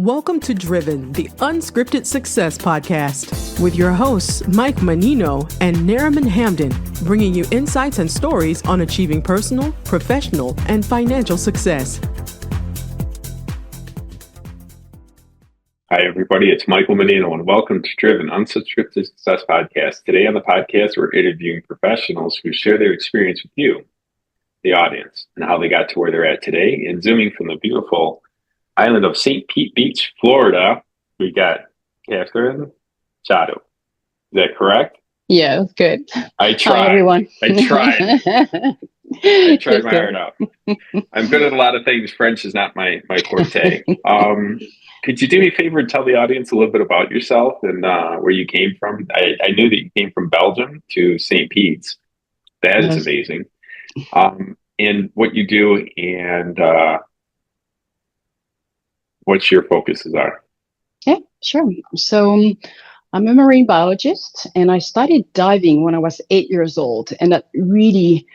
Welcome to Driven, the Unscripted Success podcast, with your hosts, Mike Mannino and Nareman Hamdan, bringing you insights and stories on achieving personal, professional, and financial success. Hi, everybody. It's Michael Mannino, and welcome to Driven, Unscripted Success podcast. Today on the podcast, we're interviewing professionals who share their experience with you, the audience, and how they got to where they're at today. And zooming from the beautiful island of St. Pete Beach, Florida, we got Catherine Jadot. Is that correct? Yeah, that's good. I tried. Hi, everyone. I tried. I tried my heart out. I'm good at a lot of things. French is not my forte. Could you do me a favor and tell the audience a little bit about yourself and where you came from? I knew that you came from Belgium to St. Pete's. That is amazing. And what you do and what your focuses are. Yeah, sure. So I'm a marine biologist, and I started diving when I was 8 years old, and that really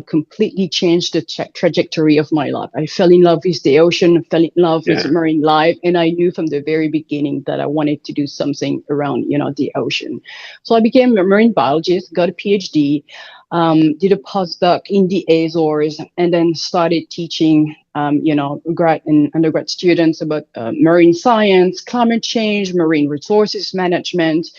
completely changed the trajectory of my life. I fell in love with the ocean, fell in love with marine life, and I knew from the very beginning that I wanted to do something around, the ocean. So I became a marine biologist, got a PhD, did a postdoc in the Azores, and then started teaching, grad and undergrad students about marine science, climate change, marine resources management.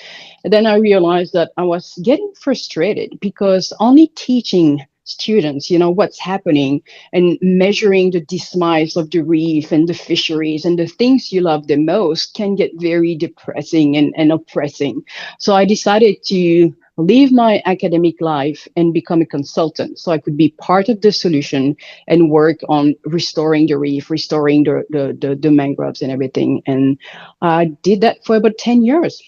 And then I realized that I was getting frustrated because only teaching students, what's happening and measuring the demise of the reef and the fisheries and the things you love the most can get very depressing and oppressing. So I decided to leave my academic life and become a consultant so I could be part of the solution and work on restoring the reef, restoring the mangroves and everything. And I did that for about 10 years.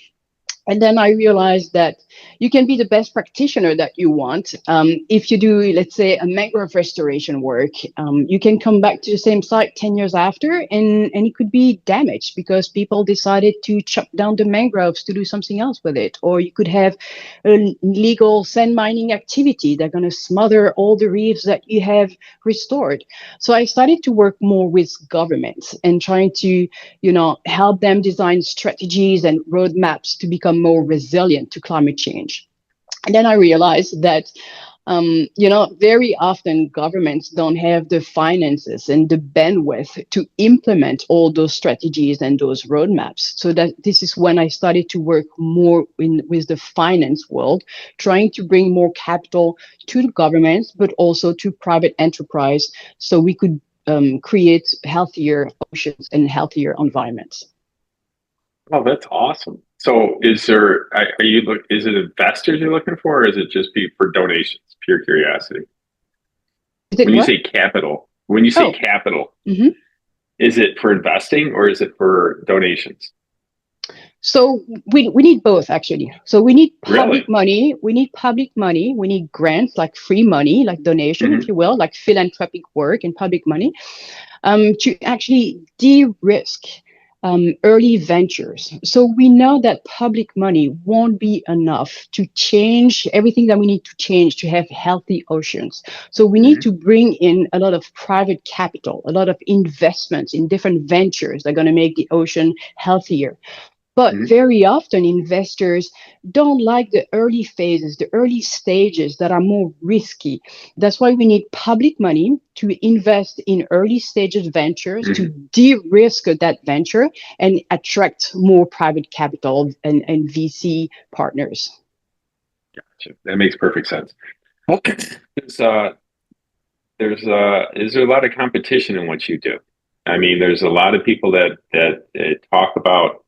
And then I realized that you can be the best practitioner that you want. If you do, let's say, a mangrove restoration work, you can come back to the same site 10 years after, and it could be damaged because people decided to chop down the mangroves to do something else with it. Or you could have a legal sand mining activity that's going to smother all the reefs that you have restored. So I started to work more with governments and trying to, help them design strategies and roadmaps to become more resilient to climate change. And then I realized that, very often governments don't have the finances and the bandwidth to implement all those strategies and those roadmaps. So that this is when I started to work more with the finance world, trying to bring more capital to the governments, but also to private enterprise, so we could create healthier oceans and healthier environments. Oh, that's awesome. So is it investors you're looking for, or is it just for donations? Pure curiosity. You say capital, Mm-hmm. Is it for investing or is it for donations? So we need both, actually. So we need public money. We need public money. We need grants, like free money, like donation, if you will, like philanthropic work and public money, to actually de-risk early ventures. So we know that public money won't be enough to change everything that we need to change to have healthy oceans. So we need to bring in a lot of private capital, a lot of investments in different ventures that are going to make the ocean healthier. But very often investors don't like the early phases, the early stages that are more risky. That's why we need public money to invest in early stages ventures to de-risk that venture and attract more private capital and VC partners. Gotcha. That makes perfect sense. Okay. Is there a lot of competition in what you do? I mean, there's a lot of people that talk about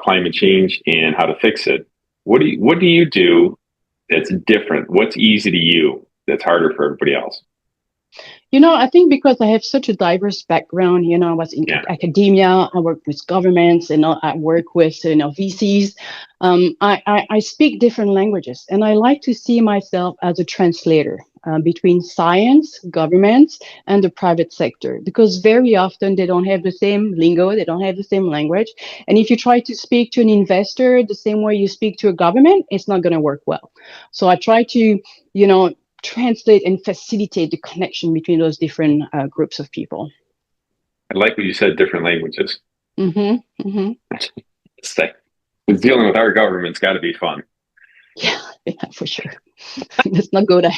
climate change and how to fix it. What do you do that's different? What's easy to you that's harder for everybody else? I think because I have such a diverse background, I was in academia, I worked with governments, and I work with VCs. I speak different languages, and I like to see myself as a translator between science, governments, and the private sector, because very often they don't have the same lingo, they don't have the same language. And if you try to speak to an investor the same way you speak to a government, it's not going to work well. So I try to, translate and facilitate the connection between those different groups of people. I like what you said, different languages. Mm-hmm. Mm-hmm. It's like, dealing with our government's got to be fun. Yeah, for sure. Let's not go there.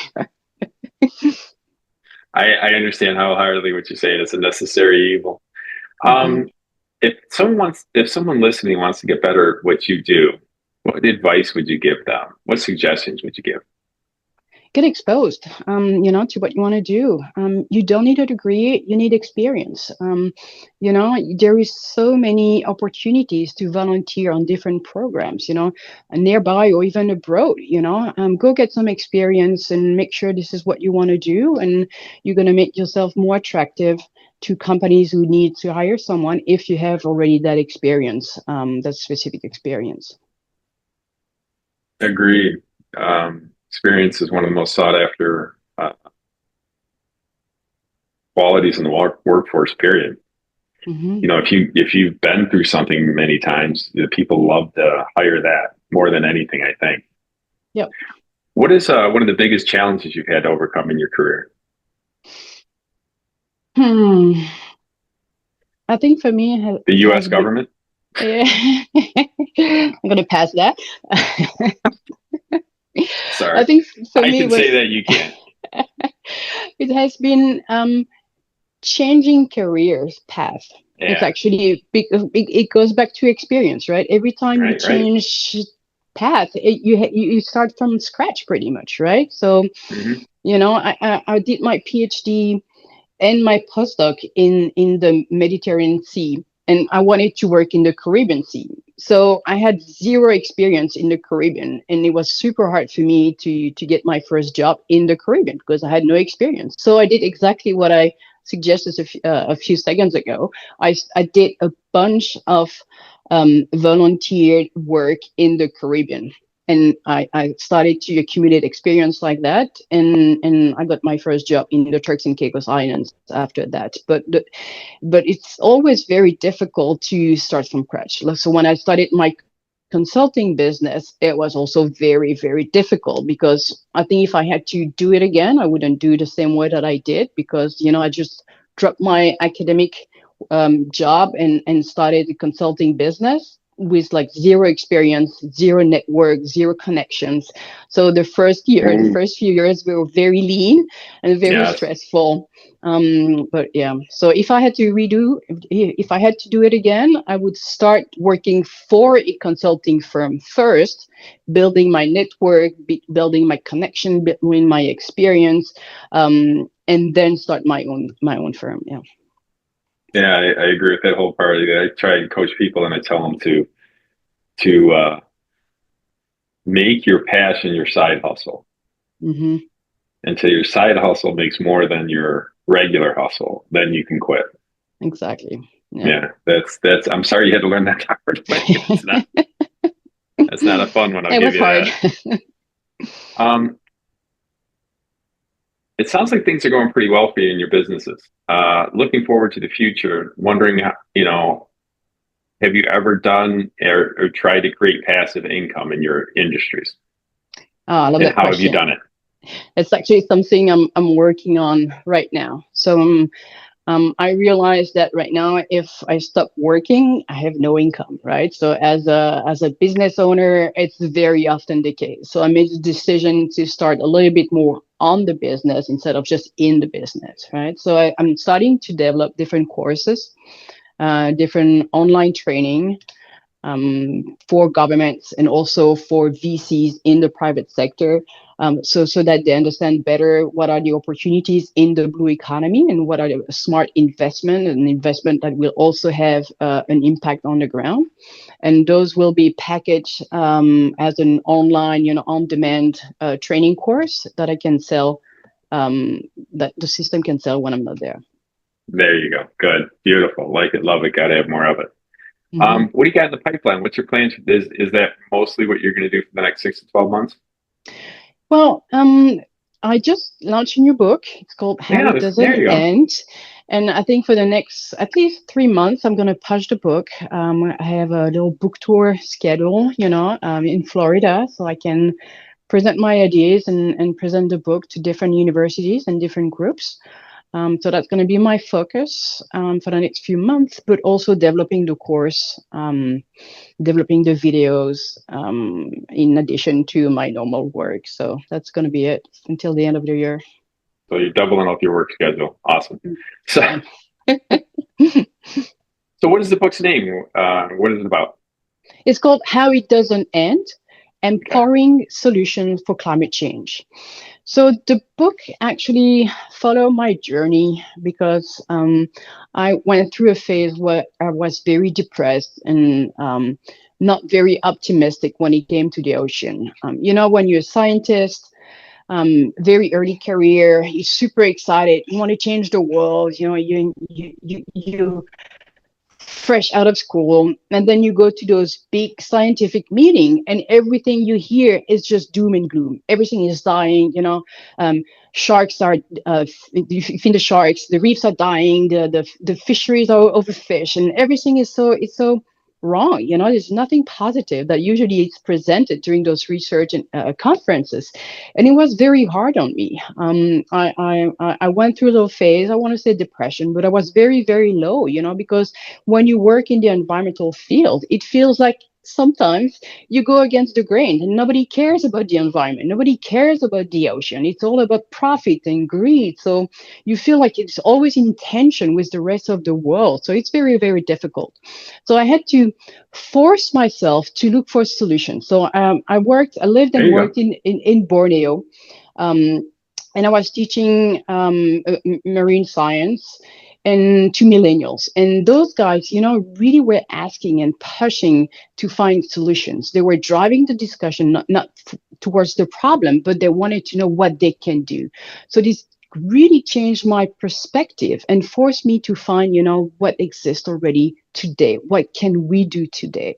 I understand how hardly what you're saying. It's a necessary evil. Mm-hmm. If someone listening wants to get better at what you do, what advice would you give them? What suggestions would you give? Get exposed, to what you want to do. You don't need a degree, you need experience. There is so many opportunities to volunteer on different programs, nearby or even abroad, go get some experience and make sure this is what you want to do. And you're going to make yourself more attractive to companies who need to hire someone if you have already that experience, that specific experience. Agreed. Experience is one of the most sought after qualities in the workforce. Period. Mm-hmm. If you've been through something many times, the people love to hire that more than anything. I think. Yep. What is one of the biggest challenges you've had to overcome in your career? I think for me, The U.S. government. Yeah. I'm going to pass that. Sorry, I think for I me, can say that you can't. It has been changing careers path. Yeah. It's actually it goes back to experience, right? Every time you change path, you start from scratch pretty much, right? So, I did my PhD and my postdoc in the Mediterranean Sea, and I wanted to work in the Caribbean Sea. So I had zero experience in the Caribbean, and it was super hard for me to get my first job in the Caribbean because I had no experience. So I did exactly what I suggested a few seconds ago. I did a bunch of volunteer work in the Caribbean. And I started to accumulate experience like that, and I got my first job in the Turks and Caicos Islands after that. But it's always very difficult to start from scratch. So when I started my consulting business, it was also very, very difficult because I think if I had to do it again, I wouldn't do it the same way that I did because I just dropped my academic job and started a consulting business with like zero experience, zero network, zero connections. So the first few years we were very lean and very stressful. But yeah, so if I had to do it again, I would start working for a consulting firm first, building my network, building my connection, building my experience, and then start my own firm. Yeah. Yeah, I agree with that whole part. I try and coach people, and I tell them to make your passion your side hustle. Mm-hmm. Until your side hustle makes more than your regular hustle, then you can quit. Exactly. Yeah, that's. I'm sorry you had to learn that hard way. That's not a fun one. I'll give you that. It sounds like things are going pretty well for you in your businesses. Looking forward to the future, wondering how, have you ever done or tried to create passive income in your industries? I love that question. How have you done it? It's actually something I'm working on right now. So I realize that right now, if I stop working, I have no income, right? So as a business owner, it's very often the case. So I made the decision to start a little bit more on the business instead of just in the business, right? So I'm starting to develop different courses, different online training for governments and also for VCs in the private sector, so that they understand better what are the opportunities in the blue economy and what are the smart investment that will also have an impact on the ground. And those will be packaged as an online, on-demand training course that I can sell, that the system can sell when I'm not there. There you go. Good. Beautiful. Like it, love it. Got to have more of it. Mm-hmm. What do you got in the pipeline? What's your plans? Is that mostly what you're going to do for the next 6 to 12 months? Well, I just launched a new book. It's called How It Doesn't End. And I think for the next at least 3 months, I'm going to publish the book. I have a little book tour schedule, in Florida, so I can present my ideas and present the book to different universities and different groups. So that's going to be my focus for the next few months, but also developing the course, developing the videos in addition to my normal work. So that's going to be it until the end of the year. So you're doubling up your work schedule. Awesome. So, so what is the book's name? What is it about? It's called How It Doesn't End, Empowering Solutions for Climate Change. So the book actually followed my journey because I went through a phase where I was very depressed and not very optimistic when it came to the ocean. When you're a scientist, very early career, you're super excited, you want to change the world, you fresh out of school, and then you go to those big scientific meetings and everything you hear is just doom and gloom. Everything is dying, sharks are you find the sharks, the reefs are dying, the fisheries are overfished, and everything is so wrong. There's nothing positive that usually is presented during those research and conferences, and it was very hard on me. I went through a little phase, I want to say depression, but I was very, very low, because when you work in the environmental field, it feels like sometimes you go against the grain and nobody cares about the environment. Nobody cares about the ocean. It's all about profit and greed. So you feel like it's always in tension with the rest of the world. So it's very, very difficult. So I had to force myself to look for solutions. So I lived and worked in Borneo. And I was teaching marine science and to millennials. And those guys, really were asking and pushing to find solutions. They were driving the discussion, not towards the problem, but they wanted to know what they can do. So this really changed my perspective and forced me to find, what exists already today. What can we do today?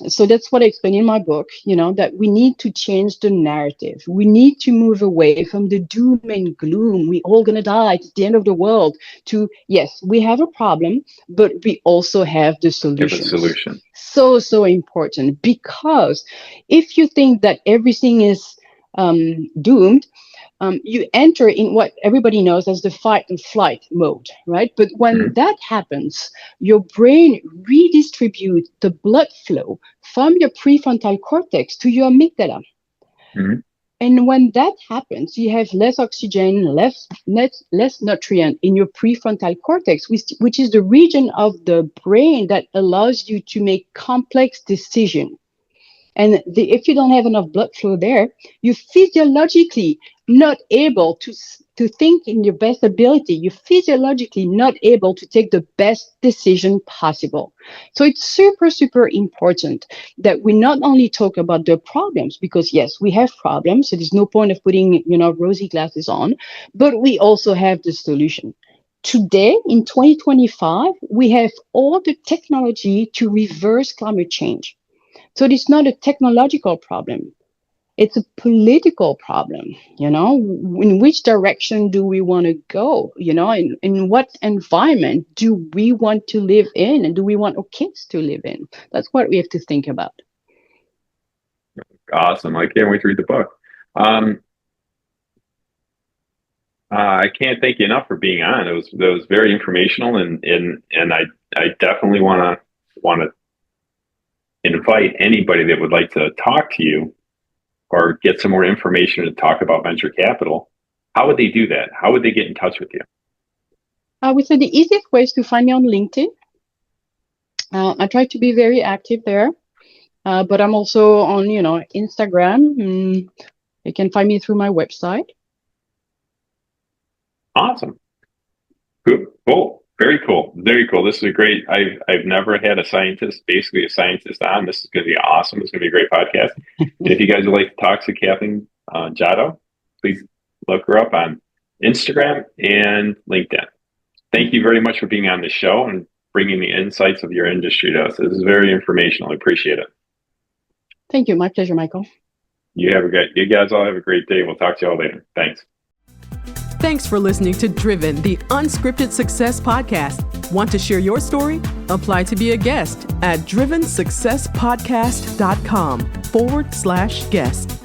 So that's what I explain in my book, that we need to change the narrative. We need to move away from the doom and gloom. We're all going to die. It's the end of the world. To, yes, we have a problem, but we also have the solution. So important, because if you think that everything is doomed, you enter in what everybody knows as the fight and flight mode, right? But when that happens, your brain redistributes the blood flow from your prefrontal cortex to your amygdala. And when that happens, you have less oxygen, less nutrient in your prefrontal cortex, which is the region of the brain that allows you to make complex decisions. And if you don't have enough blood flow there, you're physiologically not able to think in your best ability. You're physiologically not able to take the best decision possible. So it's super, super important that we not only talk about the problems, because yes, we have problems. So there's no point of putting, rosy glasses on, but we also have the solution. Today, in 2025, we have all the technology to reverse climate change. So it's not a technological problem. It's a political problem, in which direction do we want to go, in what environment do we want to live in, and do we want our kids to live in? That's what we have to think about. Awesome. I can't wait to read the book. I can't thank you enough for being on. It was very informational, and I definitely want to invite anybody that would like to talk to you or get some more information to talk about venture capital. How would they do that? How would they get in touch with you? I would say the easiest way is to find me on LinkedIn. I try to be very active there, but I'm also on, Instagram. You can find me through my website. Awesome. Good. Cool. Very cool. Very cool. This is a great, I've never had a scientist on. This is going to be awesome. It's going to be a great podcast. And if you guys would like to talk to Catherine Jadot, please look her up on Instagram and LinkedIn. Thank you very much for being on the show and bringing the insights of your industry to us. This is very informational. I appreciate it. Thank you. My pleasure, Michael. You guys all have a great day. We'll talk to you all later. Thanks. Thanks for listening to Driven, the Unscripted Success podcast. Want to share your story? Apply to be a guest at drivensuccesspodcast.com/guest.